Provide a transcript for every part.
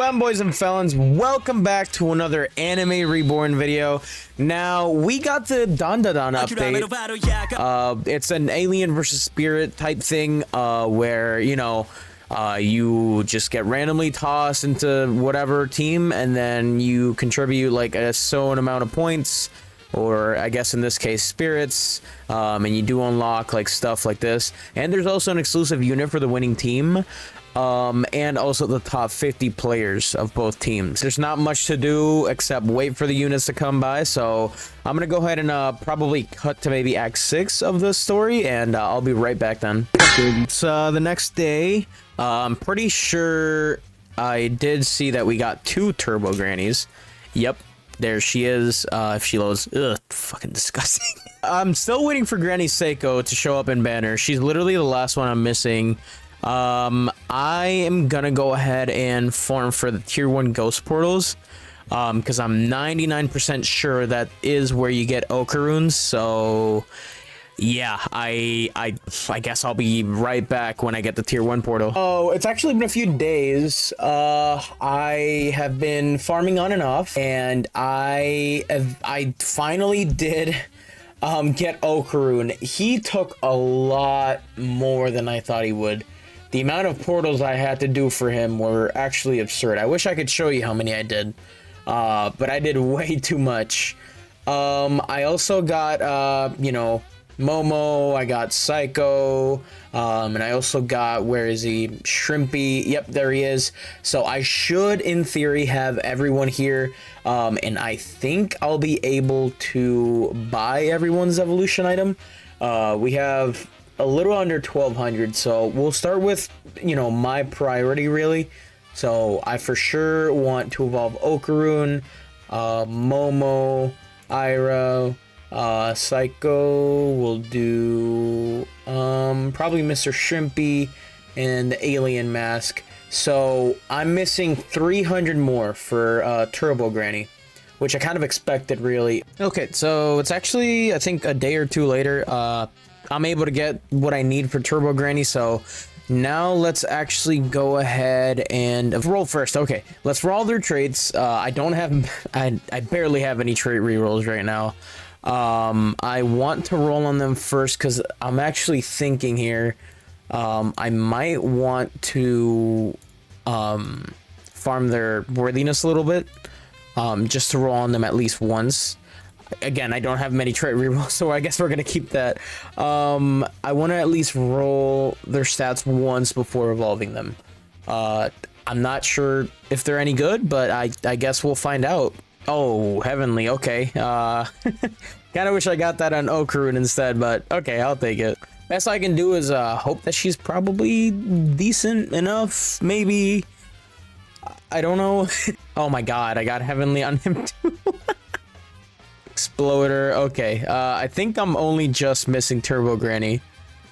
fun boys and felons, welcome back to another anime reborn video. Now we got the Dandadan update. It's an alien versus spirit type thing, where you just get randomly tossed into whatever team and then you contribute like a certain amount of points, or I guess in this case spirits, and you do unlock like stuff like this. And there's also an exclusive unit for the winning team, and also the top 50 players of both teams. There's not much to do except wait for the units to come by, so I'm gonna go ahead and probably cut to maybe Act 6 of the story, and I'll be right back then. It's the next day. I'm pretty sure I did see that we got 2 turbo grannies. Yep, there she is. If she loads, ugh, fucking disgusting. I'm still waiting for Granny Seiko to show up in banner. She's literally the last one I'm missing. I am gonna go ahead and farm for the tier 1 ghost portals, because I'm 99% sure that is where you get Okaruns. So yeah, I guess I'll be right back when I get the tier 1 portal. Oh, it's actually been a few days. I have been farming on and off, and I finally did get Okarun. He took a lot more than I thought he would. The amount of portals I had to do for him were actually absurd. I wish I could show you how many I did, but I did way too much. I also got, Momo, I got Psycho, and I also got, where is he? Shrimpy. Yep, there he is. So I should, in theory, have everyone here, and I think I'll be able to buy everyone's evolution item. We have a little under 1,200, so we'll start with, my priority, really. So I for sure want to evolve Okarun, Momo, Iroh, Psycho. We'll do probably Mr. Shrimpy and the alien mask. So I'm missing 300 more for Turbo Granny, which I kind of expected, really. Okay, so it's actually, I think, a day or two later. I'm able to get what I need for Turbo Granny, so now let's actually go ahead and roll first. Okay, let's roll their traits. I don't have, I barely have any trait rerolls right now. I want to roll on them first because I'm actually thinking here, I might want to farm their worthiness a little bit, just to roll on them at least once. Again, I don't have many trait rerolls, so I guess we're gonna keep that. I want to at least roll their stats once before evolving them. I'm not sure if they're any good, but I guess we'll find out. Oh, heavenly. Okay. Kind of wish I got that on Okarun instead, but okay, I'll take it. Best I can do is hope that she's probably decent enough. Maybe. I don't know. Oh my god, I got heavenly on him too. Exploder. Okay, I think I'm only just missing Turbo Granny.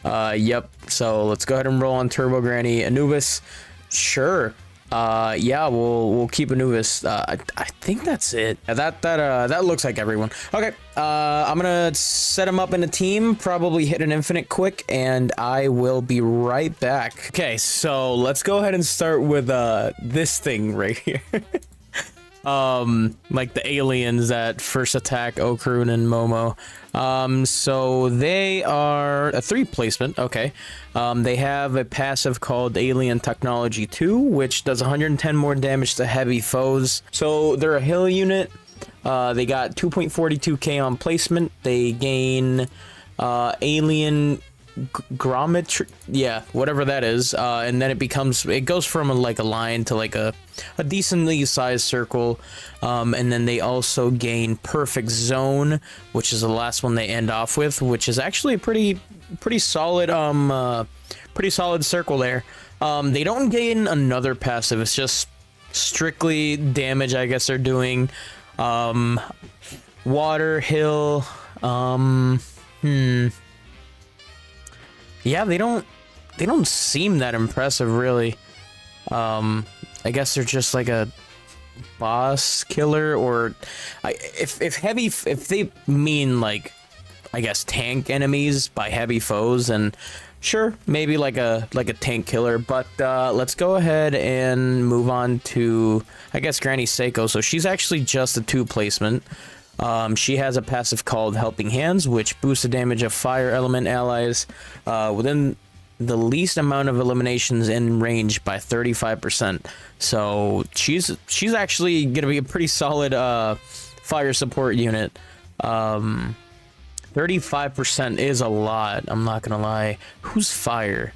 Yep, so let's go ahead and roll on Turbo Granny. Anubis, sure. Yeah, we'll keep Anubis. I think that's it. That looks like everyone. Okay, I'm gonna set him up in a team, probably hit an infinite quick, and I will be right back. Okay, so let's go ahead and start with this thing right here. Like the aliens that first attack Okarun and Momo. So they are a 3 placement. Okay. They have a passive called Alien Technology 2, which does 110 more damage to heavy foes. So they're a hill unit. They got 2.42k on placement. They gain alien grometry, yeah, whatever that is, and then it goes from like a line to like a decently sized circle, and then they also gain perfect zone, which is the last one they end off with, which is actually a pretty solid circle there. They don't gain another passive, it's just strictly damage, I guess they're doing. Water, hill, yeah, they don't seem that impressive, really. I guess they're just like a boss killer, or if they mean like, I guess, tank enemies by heavy foes, and Sure, maybe like a tank killer, but let's go ahead and move on to, I guess, Granny Seiko. So she's actually just a 2 placement. She has a passive called Helping Hands, which boosts the damage of fire element allies within the least amount of eliminations in range by 35%. So she's actually gonna be a pretty solid fire support unit. 35% is a lot, I'm not gonna lie. Who's fire?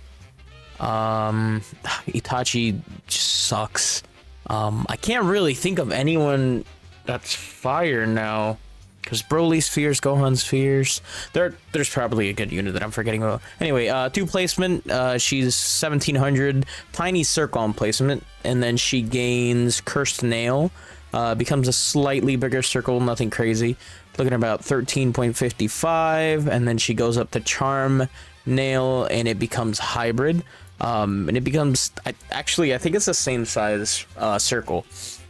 Itachi just sucks. I can't really think of anyone that's fire now, because Broly's fears, Gohan's fears. There's probably a good unit that I'm forgetting about. Anyway, 2 placement. She's 1700, tiny circle on placement, and then she gains Cursed Nail. Becomes a slightly bigger circle, nothing crazy. Looking at about 13.55, and then she goes up to Charm Nail, and it becomes hybrid. And it becomes, actually, I think it's the same size circle.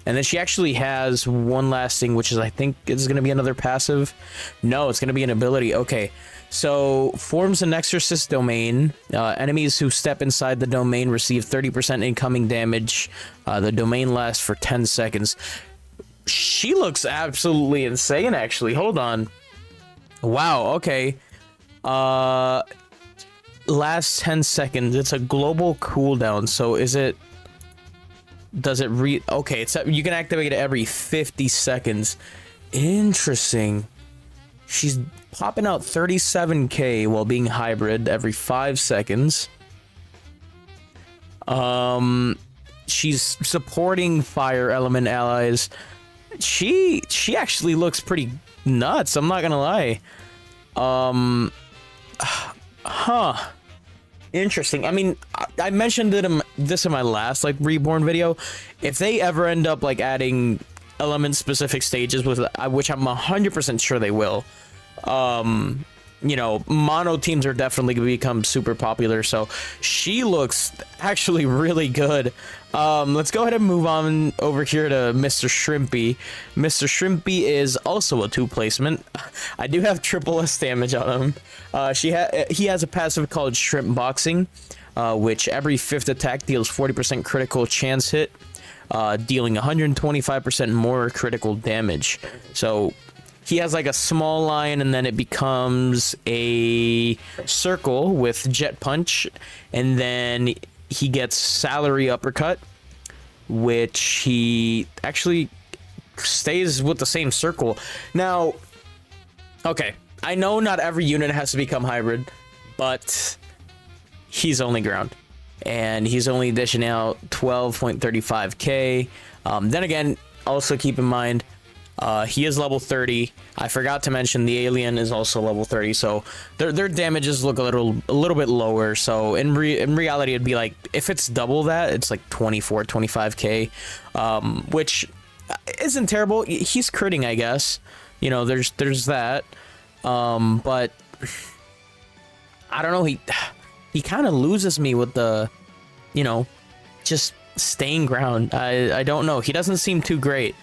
And then she actually has one last thing, which is, I think, is going to be another passive. No, it's going to be an ability. Okay, so forms an Exorcist domain. Enemies who step inside the domain receive 30% incoming damage. The domain lasts for 10 seconds. She looks absolutely insane, actually. Hold on. Wow, okay. Last 10 seconds. It's a global cooldown, so is it... Does it okay, it's you can activate it every 50 seconds. Interesting. She's popping out 37k while being hybrid every 5 seconds. She's supporting fire element allies. She actually looks pretty nuts, I'm not gonna lie. Huh. Interesting. I mean, I mentioned this in my last Reborn video. If they ever end up adding element specific stages with which I'm 100% sure they will, you know, mono teams are definitely gonna become super popular. So she looks actually really good. Let's go ahead and move on over here to Mr. Shrimpy. Mr. Shrimpy is also a 2 placement. I do have triple S damage on him. He has a passive called Shrimp Boxing, which every 5th attack deals 40% critical chance hit, dealing 125% more critical damage. So he has a small line, and then it becomes a circle with Jet Punch, and then he gets Salary Uppercut, which he actually stays with the same circle. Now, okay, I know not every unit has to become hybrid, but he's only ground, and he's only dishing out 12.35k. Then again, also keep in mind, he is level 30. I forgot to mention the alien is also level 30, so their damages look a little bit lower. So in reality, it'd be if it's double that, it's 24, 25k, which isn't terrible. He's critting, I guess. You know, there's that. But I don't know. He kind of loses me with the, you know, just staying ground. I don't know. He doesn't seem too great.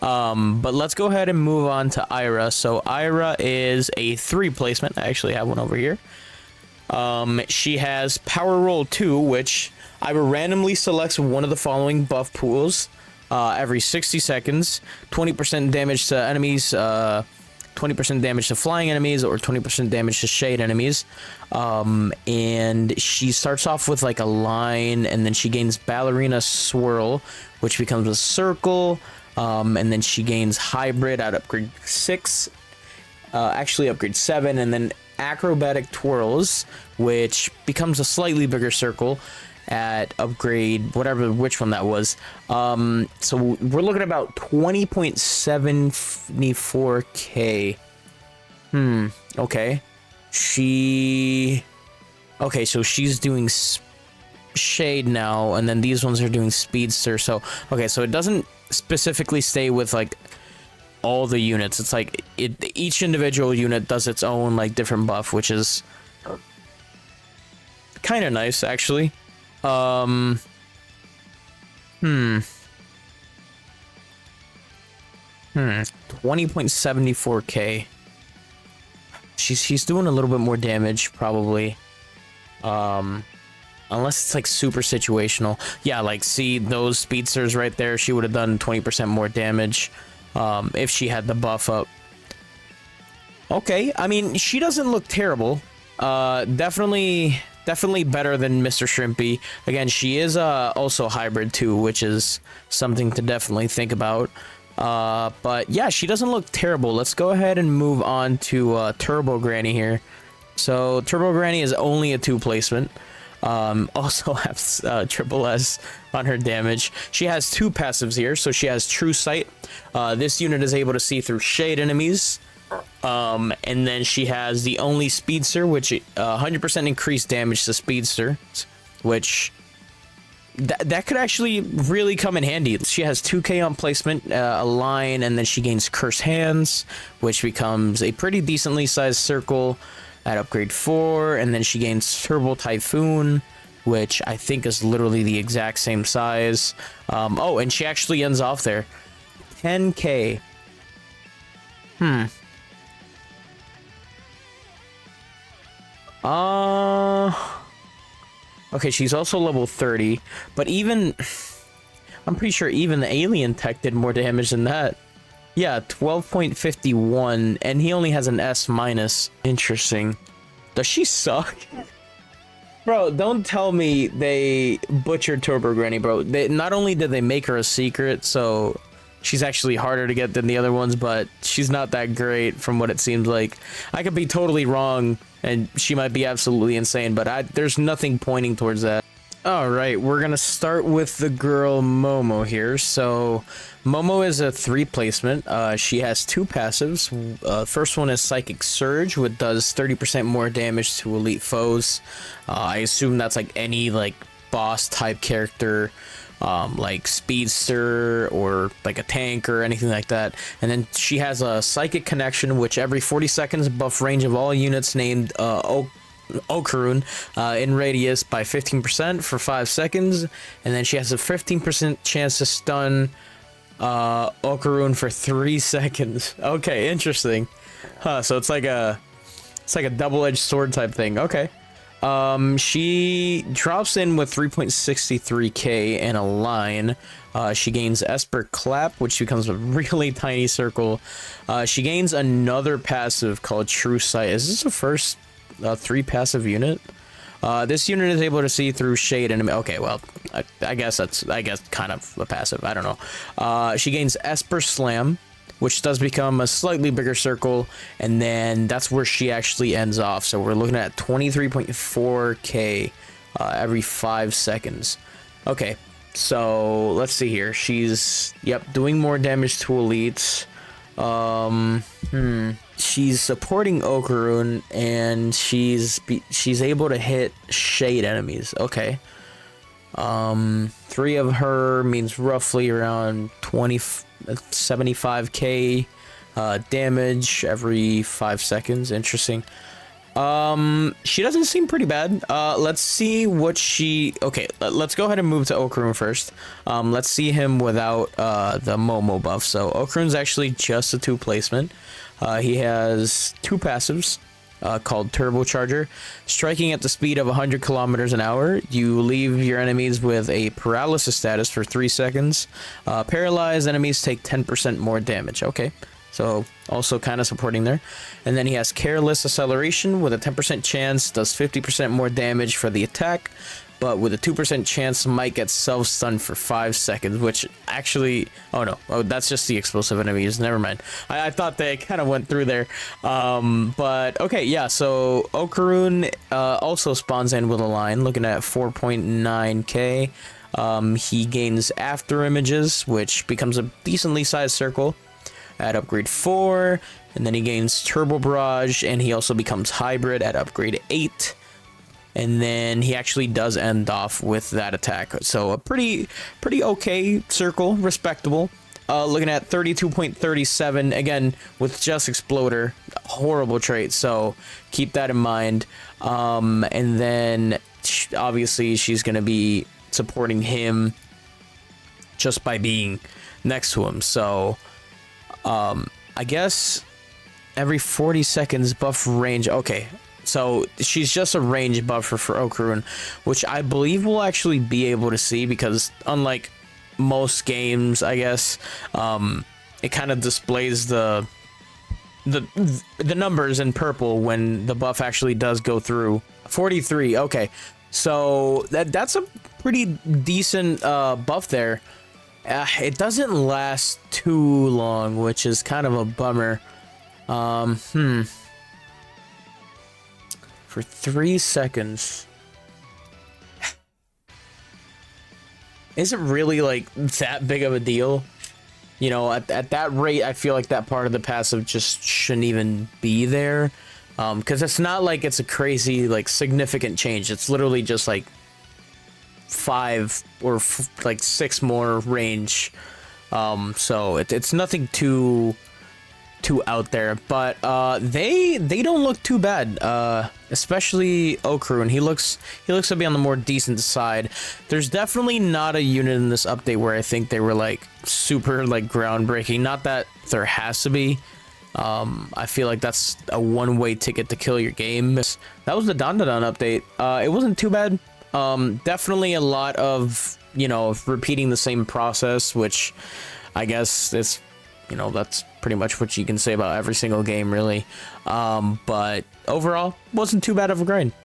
But let's go ahead and move on to Ira. So Ira is a 3 placement. I actually have one over here. She has Power Roll 2, which Ira randomly selects one of the following buff pools every 60 seconds. 20% damage to enemies, 20% damage to flying enemies, or 20% damage to shade enemies. And she starts off with a line, and then she gains Ballerina Swirl, which becomes a circle. And then she gains Hybrid at upgrade 6, actually upgrade 7, and then Acrobatic Twirls, which becomes a slightly bigger circle at upgrade, which one that was. So we're looking at about 20.74k. Okay. Okay, so she's doing Shade now, and then these ones are doing Speedster. So, okay, so it doesn't specifically stay with all the units. It's each individual unit does its own different buff, which is kind of nice, actually. 20.74k. He's doing a little bit more damage, probably. Unless it's like super situational. Yeah, like see those speedsters right there, she would have done 20% more damage if she had the buff up. Okay, I mean, she doesn't look terrible. Definitely better than Mr. Shrimpy. Again, she is also hybrid too, which is something to definitely think about. But yeah, she doesn't look terrible. Let's go ahead and move on to Turbo Granny here. So Turbo Granny is only a 2 placement. Also has triple S on her damage. She has 2 passives here. So she has True Sight. This unit is able to see through shade enemies. And then she has the only Speedster, which 100% increased damage to Speedster, which that could actually really come in handy. She has 2k on placement, a line, and then she gains Curse Hands, which becomes a pretty decently sized circle at upgrade 4, and then she gains Turbo Typhoon, which I think is literally the exact same size. Oh, and she actually ends off there. 10k. Okay, she's also level 30, but even... I'm pretty sure even the alien tech did more damage than that. Yeah, 12.51, and he only has an S minus. Interesting. Does she suck? Bro, don't tell me they butchered Turbo Granny, bro. Not only did they make her a secret, so she's actually harder to get than the other ones, but she's not that great from what it seems like. I could be totally wrong, and she might be absolutely insane, but there's nothing pointing towards that. Alright, we're gonna start with the girl Momo here. So, Momo is a 3 placement. She has 2 passives. First one is Psychic Surge, which does 30% more damage to elite foes. I assume that's like any like boss type character, like Speedster or like a tank or anything like that. And then she has a Psychic Connection, which every 40 seconds buff range of all units named Okarun in radius by 15% for 5 seconds, and then she has a 15% chance to stun Okarun for 3 seconds. Okay, interesting. Huh, so it's like a double-edged sword type thing. Okay. She drops in with 3.63k and a line. She gains Esper Clap, which becomes a really tiny circle. She gains another passive called True Sight. Is this the first 3 passive unit? This unit is able to see through shade enemy. Okay, well, I guess that's kind of a passive. I don't know. She gains Esper Slam, which does become a slightly bigger circle, and then that's where she actually ends off. So we're looking at 23.4k every 5 seconds. Okay, so let's see here. She's doing more damage to elites. She's supporting Okarun, and she's able to hit shade enemies. Okay. 3 of her means roughly around 75k damage every 5 seconds. Interesting. She doesn't seem pretty bad. Let's see what she... Okay, let's go ahead and move to Okarun first. Let's see him without the Momo buff. So Okarun's actually just a 2 placement. He has 2 passives called Turbocharger. Striking at the speed of 100 kilometers an hour, you leave your enemies with a paralysis status for 3 seconds. Paralyzed enemies take 10% more damage. Okay, so also kind of supporting there. And then he has Careless Acceleration with a 10% chance, does 50% more damage for the attack, but with a 2% chance might get self-stunned for 5 seconds, which actually... Oh no, that's just the explosive enemies, never mind. I thought they kind of went through there. But okay, yeah, so Okarun also spawns in with a line, looking at 4.9k. He gains After Images, which becomes a decently sized circle at upgrade 4, and then he gains Turbo Barrage, and he also becomes Hybrid at upgrade 8. And then he actually does end off with that attack. So a pretty okay circle, respectable. Looking at 32.37, again, with just Exploder. Horrible trait, so keep that in mind. And then, obviously, she's going to be supporting him just by being next to him. So, I guess every 40 seconds buff range. Okay. So she's just a range buffer for Okarun, which I believe we'll actually be able to see, because unlike most games, I guess, it kind of displays the numbers in purple when the buff actually does go through. 43. Okay, so that's a pretty decent buff there. It doesn't last too long, which is kind of a bummer. For 3 seconds. Is it really like that big of a deal? You know, at that rate, I feel like that part of the passive just shouldn't even be there. Because it's not like it's a crazy, like, significant change. It's literally just like 5 or like 6 more range. So it's nothing too out there, but they don't look too bad, especially Okarun. He looks to be on the more decent side. There's definitely not a unit in this update where I think they were like super like groundbreaking. Not that there has to be. I feel like that's a one-way ticket to kill your game. That was the Dandadan update. It wasn't too bad. Definitely a lot of, you know, repeating the same process, which I guess it's, you know, that's pretty much what you can say about every single game, really. But overall, wasn't too bad of a grind.